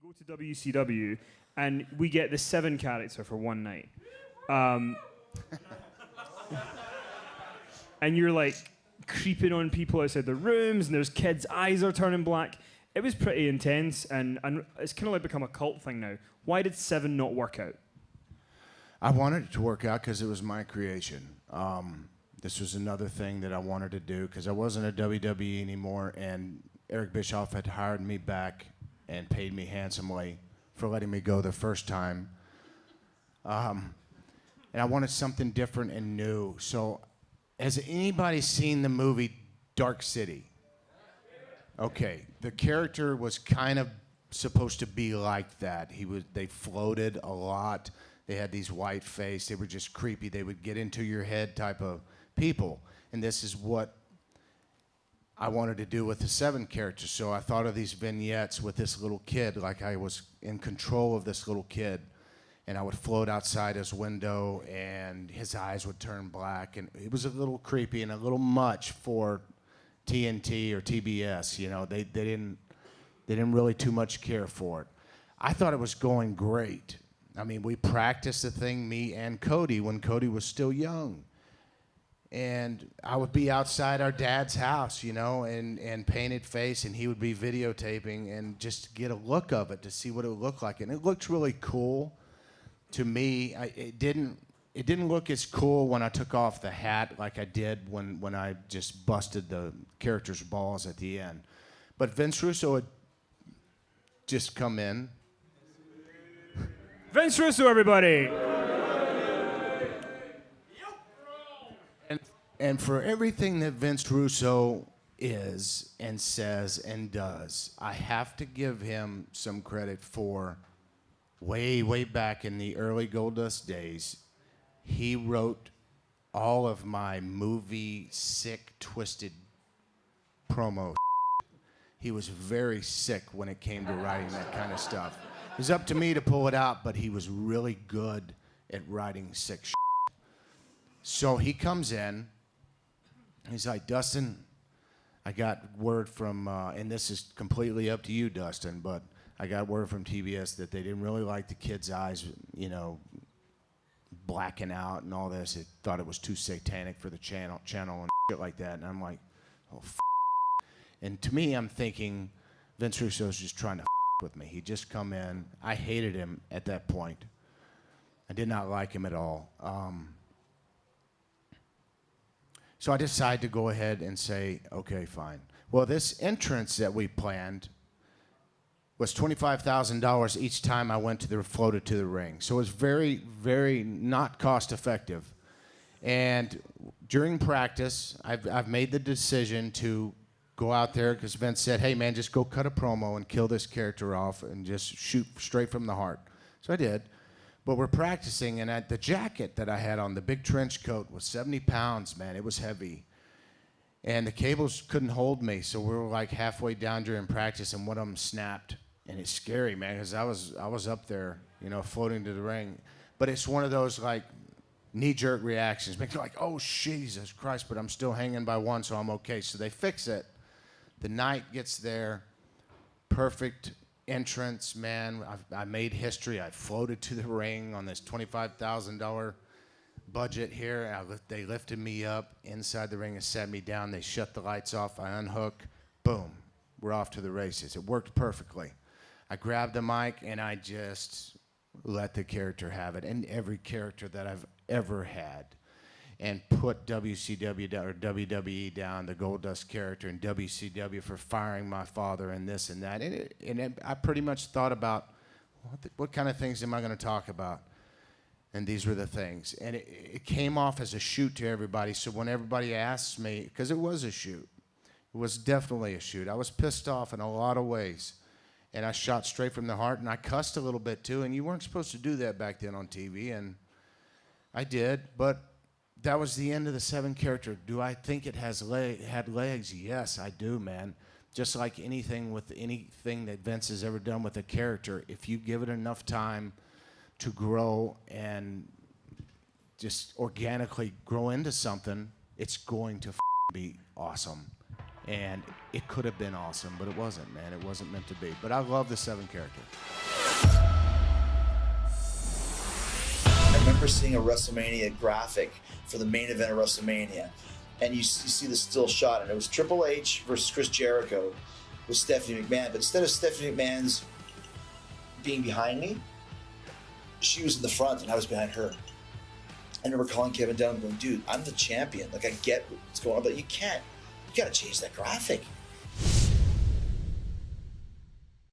go to WCW and we get the 7 character for one night. And you're like creeping on people outside the rooms, and there's kids' eyes are turning black. It was pretty intense, and it's kind of like become a cult thing now. Why did 7 not work out? I wanted it to work out because it was my creation. This was another thing that I wanted to do because I wasn't a WWE anymore, and Eric Bischoff had hired me back and paid me handsomely for letting me go the first time. And I wanted something different and new. So, has anybody seen the movie Dark City? Okay, the character was kind of supposed to be like that. They floated a lot. They had these white face. They were just creepy. They would get into your head type of people. And this is what I wanted to do with the 7 characters. So I thought of these vignettes with this little kid, like I was in control of this little kid. And I would float outside his window, and his eyes would turn black. And it was a little creepy and a little much for TNT or TBS. You know, they didn't really too much care for it. I thought it was going great. I mean, we practiced the thing, me and Cody, when Cody was still young. And I would be outside our dad's house, you know, and painted face, and he would be videotaping and just get a look of it to see what it would look like. And it looked really cool to me. It didn't look as cool when I took off the hat like I did when I just busted the character's balls at the end. But Vince Russo had just come in. Vince Russo, everybody! And for everything that Vince Russo is and says and does, I have to give him some credit for way back in the early Goldust days. He wrote all of my movie sick, twisted promo. He was very sick when it came to writing that kind of stuff. It was up to me to pull it out, but he was really good at writing sick shit. So he comes in. He's like, Dustin, I got word from, and this is completely up to you, Dustin, but I got word from TBS that they didn't really like the kids' eyes, you know, blacking out and all this. They thought it was too satanic for the channel and shit like that. And I'm like, oh, f***. And to me, I'm thinking Vince Russo's just trying to with me. He just come in. I hated him at that point. I did not like him at all. So I decided to go ahead and say, okay, fine. Well, this entrance that we planned was $25,000 each time I went floated to the ring. So it was very, very not cost effective. And during practice, I've made the decision to go out there because Vince said, hey, man, just go cut a promo and kill this character off and just shoot straight from the heart. So I did. But we're practicing, and the jacket that I had on, the big trench coat, was 70 pounds, man. It was heavy. And the cables couldn't hold me, so we were like halfway down during practice, and one of them snapped. And it's scary, man, because I was up there, you know, floating to the ring. But it's one of those, like, knee-jerk reactions. Makes you like, oh, Jesus Christ, but I'm still hanging by one, so I'm okay. So they fix it. The night gets there. Perfect entrance, man. I made history. I floated to the ring on this $25,000 budget here. They lifted me up inside the ring and set me down. They shut the lights off. I unhook. Boom. We're off to the races. It worked perfectly. I grabbed the mic and I just let the character have it, and every character that I've ever had, and put WCW or WWE down, the Goldust character, and WCW for firing my father and this and that. I pretty much thought about what kind of things am I going to talk about? And these were the things. And it came off as a shoot to everybody. So when everybody asks me, because it was a shoot, it was definitely a shoot. I was pissed off in a lot of ways. And I shot straight from the heart, and I cussed a little bit too. And you weren't supposed to do that back then on TV, and I did, but that was the end of the 7 character. Do I think it had legs? Yes, I do, man. Just like anything that Vince has ever done with a character, if you give it enough time to grow and just organically grow into something, it's going to be awesome. And it could have been awesome, but it wasn't, man. It wasn't meant to be. But I love the 7 character. remember seeing a WrestleMania graphic for the main event of WrestleMania, and you see the still shot, and it was Triple H versus Chris Jericho with Stephanie McMahon. But instead of Stephanie McMahon's being behind me, she was in the front and I was behind her. I remember calling Kevin down and going, dude, I'm the champion. Like, I get what's going on, but you can't. You got to change that graphic.